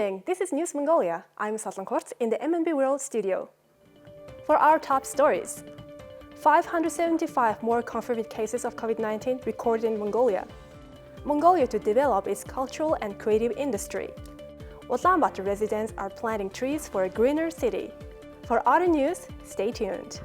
evening, this is News Mongolia. I'm Satlankort in the MNB World studio. For our top stories, 575 more confirmed cases of COVID-19 recorded in Mongolia. Mongolia to develop its cultural and creative industry. Ulaanbaatar residents are planting trees for a greener city. For other news, stay tuned.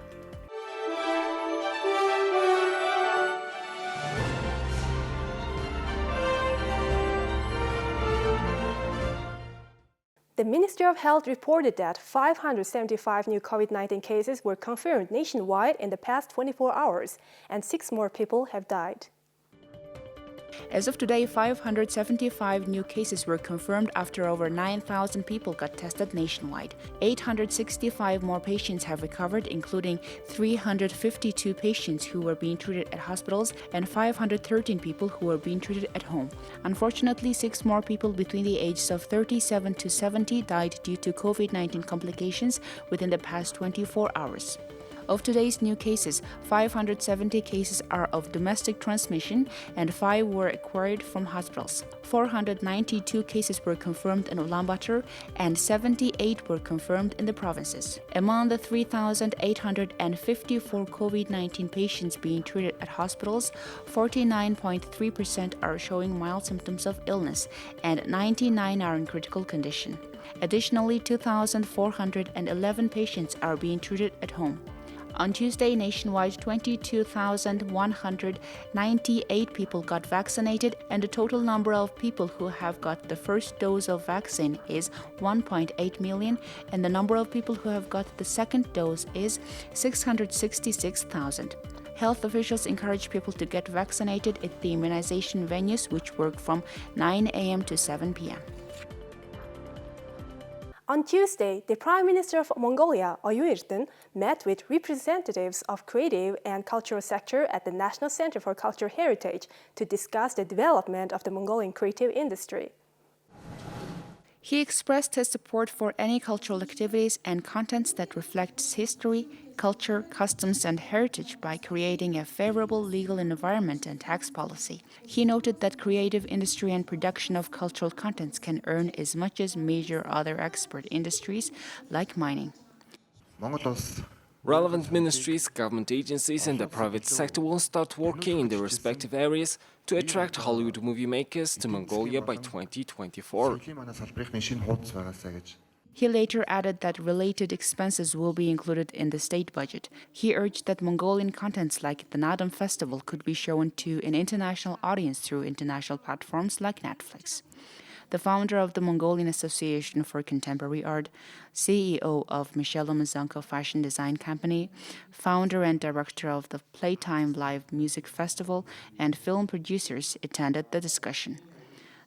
The Ministry of Health reported that 575 new COVID-19 cases were confirmed nationwide in the past 24 hours, and 6 more people have died. As of today, 575 new cases were confirmed after over 9,000 people got tested nationwide. 865 more patients have recovered, including 352 patients who were being treated at hospitals and 513 people who were being treated at home. Unfortunately, 6 more people between the ages of 37 to 70 died due to COVID-19 complications within the past 24 hours. Of today's new cases, 570 cases are of domestic transmission and 5 were acquired from hospitals. 492 cases were confirmed in Ulaanbaatar and 78 were confirmed in the provinces. Among the 3,854 COVID-19 patients being treated at hospitals, 49.3% are showing mild symptoms of illness and 99 are in critical condition. Additionally, 2,411 patients are being treated at home. On Tuesday, nationwide, 22,198 people got vaccinated, and the total number of people who have got the first dose of vaccine is 1.8 million, and the number of people who have got the second dose is 666,000. Health officials encourage people to get vaccinated at the immunization venues, which work from 9 a.m. to 7 p.m. On Tuesday, the Prime Minister of Mongolia, Ulaanbaatar, met with representatives of creative and cultural sector at the National Center for Cultural Heritage to discuss the development of the Mongolian creative industry. He expressed his support for any cultural activities and contents that reflects history, culture, customs, and heritage by creating a favorable legal environment and tax policy. He noted that creative industry and production of cultural contents can earn as much as major other export industries like mining. Relevant ministries, government agencies and the private sector will start working in their respective areas to attract Hollywood movie makers to Mongolia by 2024. He later added that related expenses will be included in the state budget. He urged that Mongolian contents like the Nadam Festival could be shown to an international audience through international platforms like Netflix. The founder of the Mongolian Association for Contemporary Art, CEO of Michelle Mazanko Fashion Design Company, founder and director of the Playtime Live Music Festival, and film producers attended the discussion.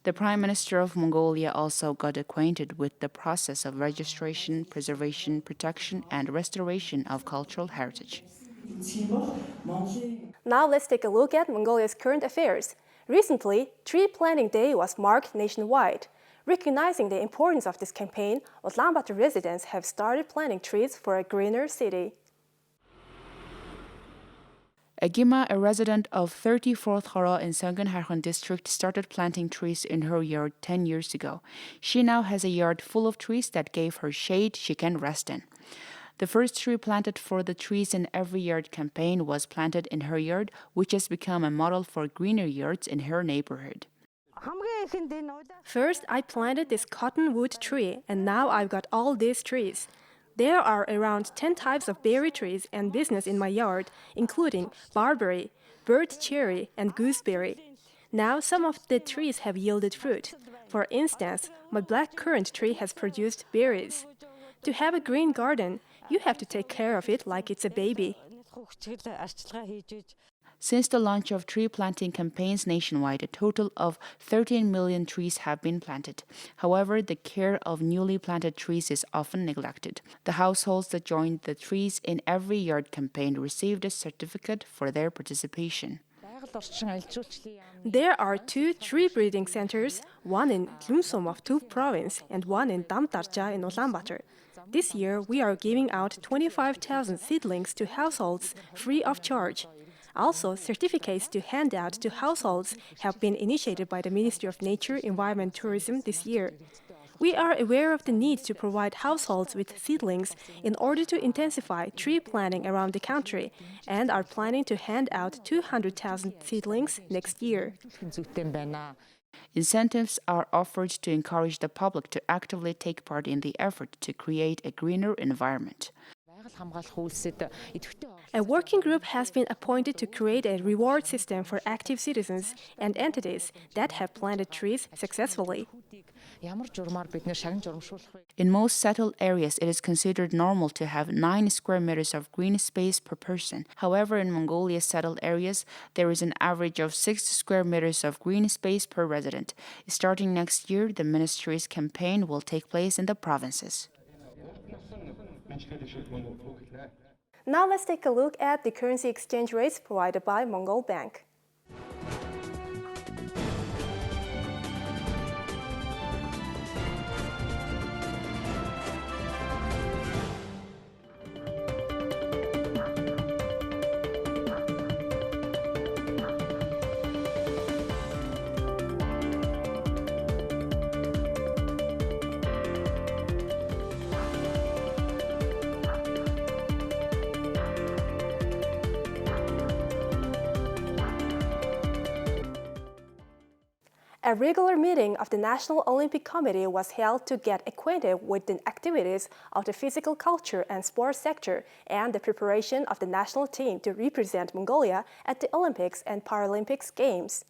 The Prime Minister of Mongolia also got acquainted with the process of registration, preservation, protection, and restoration of cultural heritage. Now let's take a look at Mongolia's current affairs. Recently, Tree Planting Day was marked nationwide. Recognizing the importance of this campaign, Ulaanbaatar residents have started planting trees for a greener city. Agima, a resident of 34th Hora in Songkhan district, started planting trees in her yard 10 years ago. She now has a yard full of trees that gave her shade she can rest in. The first tree planted for the Trees in Every Yard campaign was planted in her yard, which has become a model for greener yards in her neighborhood. First, I planted this cottonwood tree, and now I've got all these trees. There are around 10 types of berry trees and business in my yard, including barberry, bird cherry, and gooseberry. Now, some of the trees have yielded fruit. For instance, my blackcurrant tree has produced berries. To have a green garden, you have to take care of it like it's a baby. Since the launch of tree planting campaigns nationwide, a total of 13 million trees have been planted. However, the care of newly planted trees is often neglected. The households that joined the Trees in Every Yard campaign received a certificate for their participation. There are 2 tree breeding centers, one in Ulaanbaatar of Tuv province and one in Damtarcha in Ulaanbaatar. This year, we are giving out 25,000 seedlings to households free of charge. Also, certificates to hand out to households have been initiated by the Ministry of Nature, Environment and Tourism this year. We are aware of the need to provide households with seedlings in order to intensify tree planting around the country and are planning to hand out 200,000 seedlings next year. Incentives are offered to encourage the public to actively take part in the effort to create a greener environment. A working group has been appointed to create a reward system for active citizens and entities that have planted trees successfully. In most settled areas, it is considered normal to have 9 square meters of green space per person. However, in Mongolia's settled areas, there is an average of 6 square meters of green space per resident. Starting next year, the ministry's campaign will take place in the provinces. Now let's take a look at the currency exchange rates provided by Mongol Bank. A regular meeting of the National Olympic Committee was held to get acquainted with the activities of the physical culture and sports sector and the preparation of the national team to represent Mongolia at the Olympics and Paralympics Games.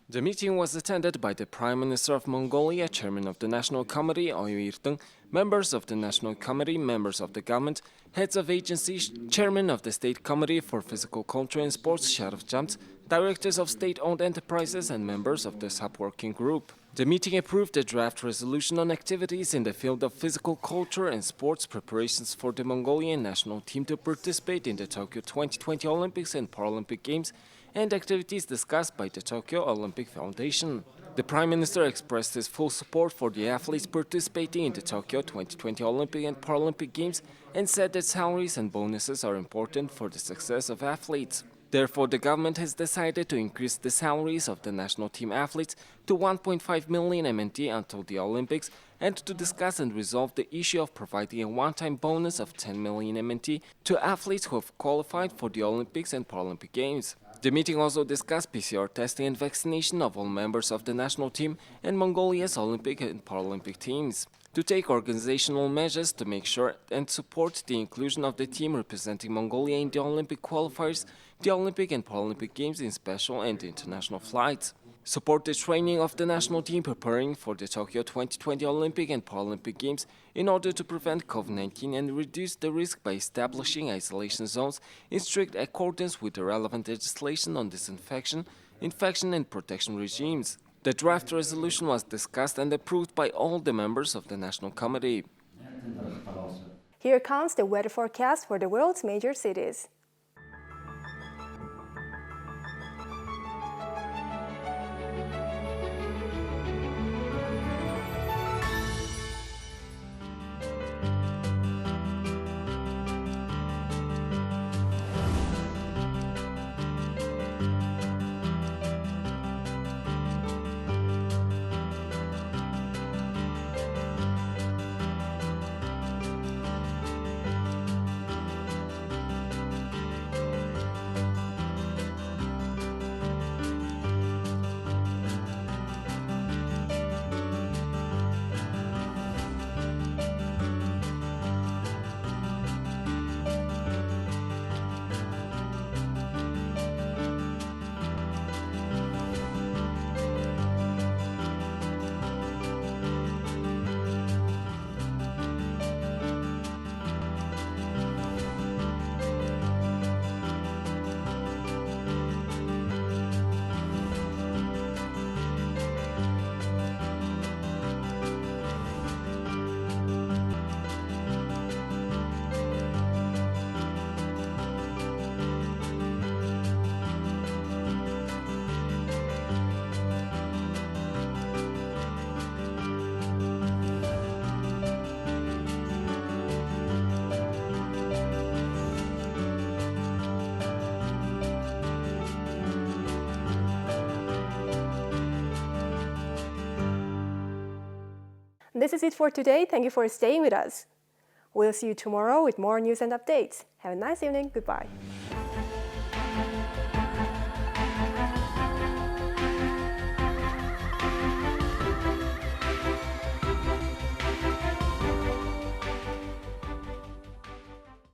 The meeting was attended by the Prime Minister of Mongolia, Chairman of the National Committee, Oyuirtung, members of the National Committee, members of the government, heads of agencies, Chairman of the State Committee for Physical Culture and Sports, Sharif Jams, directors of state-owned enterprises and members of the sub-working group. The meeting approved a draft resolution on activities in the field of physical culture and sports preparations for the Mongolian national team to participate in the Tokyo 2020 Olympics and Paralympic Games and activities discussed by the Tokyo Olympic Foundation. The Prime Minister expressed his full support for the athletes participating in the Tokyo 2020 Olympic and Paralympic Games and said that salaries and bonuses are important for the success of athletes. Therefore, the government has decided to increase the salaries of the national team athletes to 1.5 million MNT until the Olympics and to discuss and resolve the issue of providing a one-time bonus of 10 million MNT to athletes who have qualified for the Olympics and Paralympic Games. The meeting also discussed PCR testing and vaccination of all members of the national team and Mongolia's Olympic and Paralympic teams, to take organizational measures to make sure and support the inclusion of the team representing Mongolia in the Olympic qualifiers, the Olympic and Paralympic Games in special and international flights. Support the training of the national team preparing for the Tokyo 2020 Olympic and Paralympic Games in order to prevent COVID-19 and reduce the risk by establishing isolation zones in strict accordance with the relevant legislation on disinfection, infection and protection regimes. The draft resolution was discussed and approved by all the members of the National Committee. Here comes the weather forecast for the world's major cities. And this is it for today. Thank you for staying with us. We'll see you tomorrow with more news and updates. Have a nice evening. Goodbye.